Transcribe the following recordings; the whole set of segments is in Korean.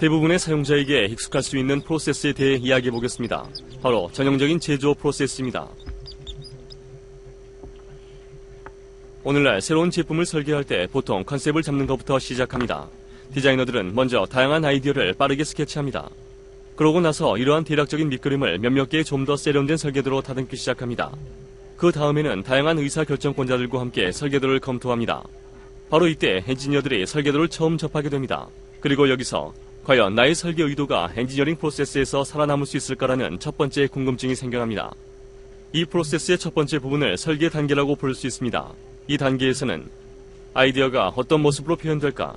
대부분의 사용자에게 익숙할 수 있는 프로세스에 대해 이야기해 보겠습니다. 바로 전형적인 제조 프로세스입니다. 오늘날 새로운 제품을 설계할 때 보통 컨셉을 잡는 것부터 시작합니다. 디자이너들은 먼저 다양한 아이디어를 빠르게 스케치합니다. 그러고 나서 이러한 대략적인 밑그림을 몇몇 개의 좀 더 세련된 설계도로 다듬기 시작합니다. 그 다음에는 다양한 의사결정권자들과 함께 설계도를 검토합니다. 바로 이때 엔지니어들이 설계도를 처음 접하게 됩니다. 그리고 여기서 과연 나의 설계 의도가 엔지니어링 프로세스에서 살아남을 수 있을까라는 첫 번째 궁금증이 생겨납니다. 이 프로세스의 첫 번째 부분을 설계 단계라고 부를 수 있습니다. 이 단계에서는 아이디어가 어떤 모습으로 표현될까,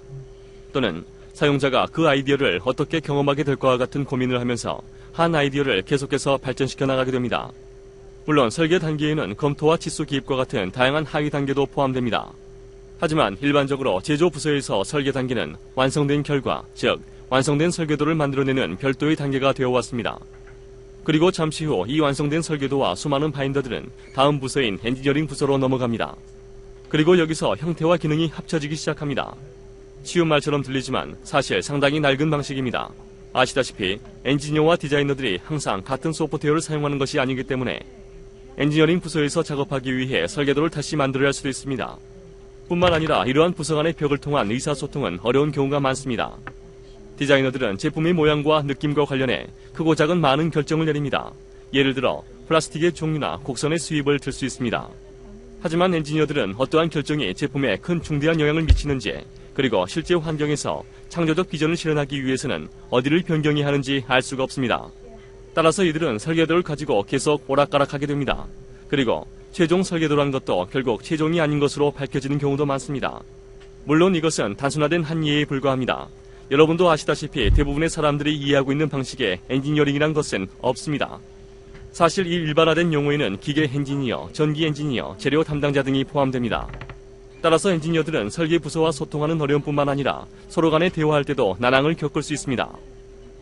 또는 사용자가 그 아이디어를 어떻게 경험하게 될까와 같은 고민을 하면서 한 아이디어를 계속해서 발전시켜 나가게 됩니다. 물론 설계 단계에는 검토와 치수 기입과 같은 다양한 하위 단계도 포함됩니다. 하지만 일반적으로 제조 부서에서 설계 단계는 완성된 결과, 즉 완성된 설계도를 만들어내는 별도의 단계가 되어 왔습니다. 그리고 잠시 후 이 완성된 설계도와 수많은 바인더들은 다음 부서인 엔지니어링 부서로 넘어갑니다. 그리고 여기서 형태와 기능이 합쳐지기 시작합니다. 쉬운 말처럼 들리지만 사실 상당히 낡은 방식입니다. 아시다시피 엔지니어와 디자이너들이 항상 같은 소프트웨어를 사용하는 것이 아니기 때문에 엔지니어링 부서에서 작업하기 위해 설계도를 다시 만들어야 할 수도 있습니다. 뿐만 아니라 이러한 부서 간의 벽을 통한 의사소통은 어려운 경우가 많습니다. 디자이너들은 제품의 모양과 느낌과 관련해 크고 작은 많은 결정을 내립니다. 예를 들어 플라스틱의 종류나 곡선의 수입을 들 수 있습니다. 하지만 엔지니어들은 어떠한 결정이 제품에 큰 중대한 영향을 미치는지, 그리고 실제 환경에서 창조적 비전을 실현하기 위해서는 어디를 변경해야 하는지 알 수가 없습니다. 따라서 이들은 설계도를 가지고 계속 오락가락하게 됩니다. 그리고 최종 설계도란 것도 결국 최종이 아닌 것으로 밝혀지는 경우도 많습니다. 물론 이것은 단순화된 한 예에 불과합니다. 여러분도 아시다시피 대부분의 사람들이 이해하고 있는 방식의 엔지니어링이란 것은 없습니다. 사실 이 일반화된 용어에는 기계 엔지니어, 전기 엔지니어, 재료 담당자 등이 포함됩니다. 따라서 엔지니어들은 설계 부서와 소통하는 어려움뿐만 아니라 서로 간에 대화할 때도 난항을 겪을 수 있습니다.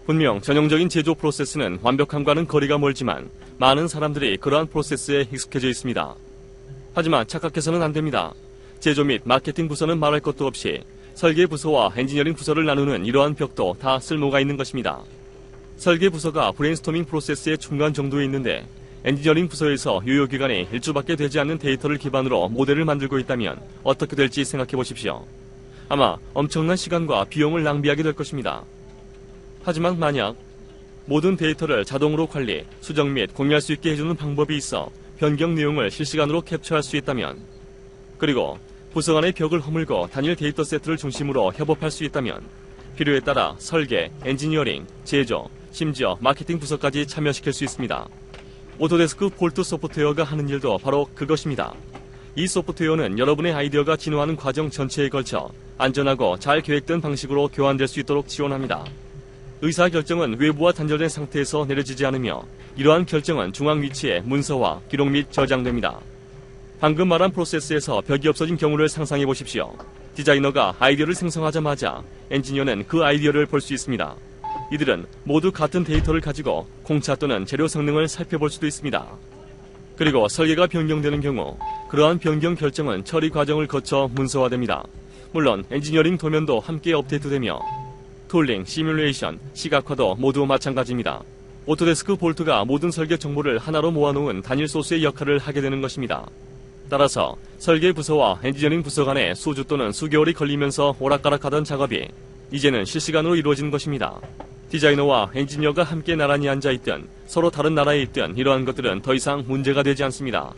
분명 전형적인 제조 프로세스는 완벽함과는 거리가 멀지만 많은 사람들이 그러한 프로세스에 익숙해져 있습니다. 하지만 착각해서는 안 됩니다. 제조 및 마케팅 부서는 말할 것도 없이 설계 부서와 엔지니어링 부서를 나누는 이러한 벽도 다 쓸모가 있는 것입니다. 설계 부서가 브레인스토밍 프로세스의 중간 정도에 있는데 엔지니어링 부서에서 유효기간이 일주밖에 되지 않는 데이터를 기반으로 모델을 만들고 있다면 어떻게 될지 생각해 보십시오. 아마 엄청난 시간과 비용을 낭비하게 될 것입니다. 하지만 만약 모든 데이터를 자동으로 관리, 수정 및 공유할 수 있게 해주는 방법이 있어 변경 내용을 실시간으로 캡처할 수 있다면, 그리고 부서 간의 벽을 허물고 단일 데이터 세트를 중심으로 협업할 수 있다면 필요에 따라 설계, 엔지니어링, 제조, 심지어 마케팅 부서까지 참여시킬 수 있습니다. 오토데스크 볼트 소프트웨어가 하는 일도 바로 그것입니다. 이 소프트웨어는 여러분의 아이디어가 진화하는 과정 전체에 걸쳐 안전하고 잘 계획된 방식으로 교환될 수 있도록 지원합니다. 의사결정은 외부와 단절된 상태에서 내려지지 않으며 이러한 결정은 중앙 위치에 문서화, 기록 및 저장됩니다. 방금 말한 프로세스에서 벽이 없어진 경우를 상상해 보십시오. 디자이너가 아이디어를 생성하자마자 엔지니어는 그 아이디어를 볼 수 있습니다. 이들은 모두 같은 데이터를 가지고 공차 또는 재료 성능을 살펴볼 수도 있습니다. 그리고 설계가 변경되는 경우 그러한 변경 결정은 처리 과정을 거쳐 문서화됩니다. 물론 엔지니어링 도면도 함께 업데이트되며 툴링, 시뮬레이션, 시각화도 모두 마찬가지입니다. 오토데스크 볼트가 모든 설계 정보를 하나로 모아놓은 단일 소스의 역할을 하게 되는 것입니다. 따라서 설계 부서와 엔지니어링 부서 간에 수주 또는 수개월이 걸리면서 오락가락하던 작업이 이제는 실시간으로 이루어지는 것입니다. 디자이너와 엔지니어가 함께 나란히 앉아있든 서로 다른 나라에 있든 이러한 것들은 더 이상 문제가 되지 않습니다.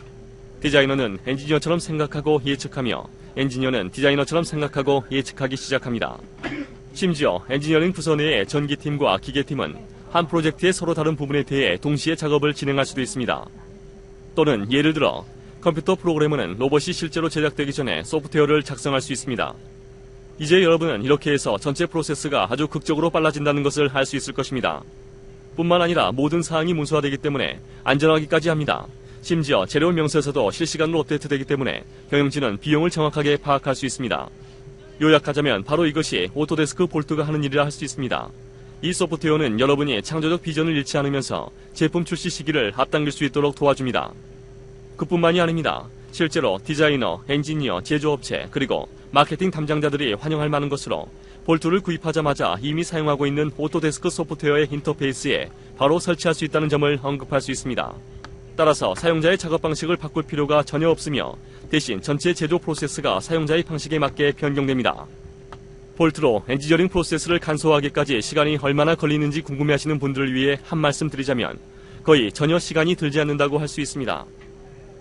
디자이너는 엔지니어처럼 생각하고 예측하며 엔지니어는 디자이너처럼 생각하고 예측하기 시작합니다. 심지어 엔지니어링 부서 내의 전기팀과 기계팀은 한 프로젝트의 서로 다른 부분에 대해 동시에 작업을 진행할 수도 있습니다. 또는 예를 들어 컴퓨터 프로그래머는 로봇이 실제로 제작되기 전에 소프트웨어를 작성할 수 있습니다. 이제 여러분은 이렇게 해서 전체 프로세스가 아주 극적으로 빨라진다는 것을 알 수 있을 것입니다. 뿐만 아니라 모든 사항이 문서화되기 때문에 안전하기까지 합니다. 심지어 재료 명세서도 실시간으로 업데이트되기 때문에 경영진은 비용을 정확하게 파악할 수 있습니다. 요약하자면 바로 이것이 오토데스크 볼트가 하는 일이라 할 수 있습니다. 이 소프트웨어는 여러분이 창조적 비전을 잃지 않으면서 제품 출시 시기를 앞당길 수 있도록 도와줍니다. 그뿐만이 아닙니다. 실제로 디자이너, 엔지니어, 제조업체, 그리고 마케팅 담당자들이 환영할 만한 것으로 볼트를 구입하자마자 이미 사용하고 있는 오토데스크 소프트웨어의 인터페이스에 바로 설치할 수 있다는 점을 언급할 수 있습니다. 따라서 사용자의 작업 방식을 바꿀 필요가 전혀 없으며 대신 전체 제조 프로세스가 사용자의 방식에 맞게 변경됩니다. 볼트로 엔지니어링 프로세스를 간소화하기까지 시간이 얼마나 걸리는지 궁금해하시는 분들을 위해 한 말씀 드리자면 거의 전혀 시간이 들지 않는다고 할 수 있습니다.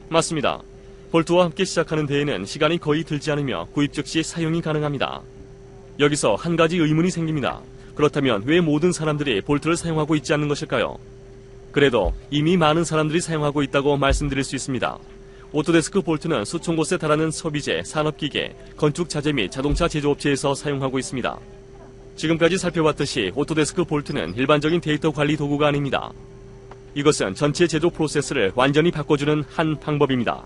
맞습니다. 볼트와 함께 시작하는 대회는 시간이 거의 들지 않으며 구입 즉시 사용이 가능합니다. 여기서 한 가지 의문이 생깁니다. 그렇다면 왜 모든 사람들이 볼트를 사용하고 있지 않는 것일까요? 그래도 이미 많은 사람들이 사용하고 있다고 말씀드릴 수 있습니다. 오토데스크 볼트는 수천 곳에 달하는 소비재, 산업기계, 건축자재 및 자동차 제조업체에서 사용하고 있습니다. 지금까지 살펴봤듯이 오토데스크 볼트는 일반적인 데이터 관리 도구가 아닙니다. 이것은 전체 제조 프로세스를 완전히 바꿔주는 한 방법입니다.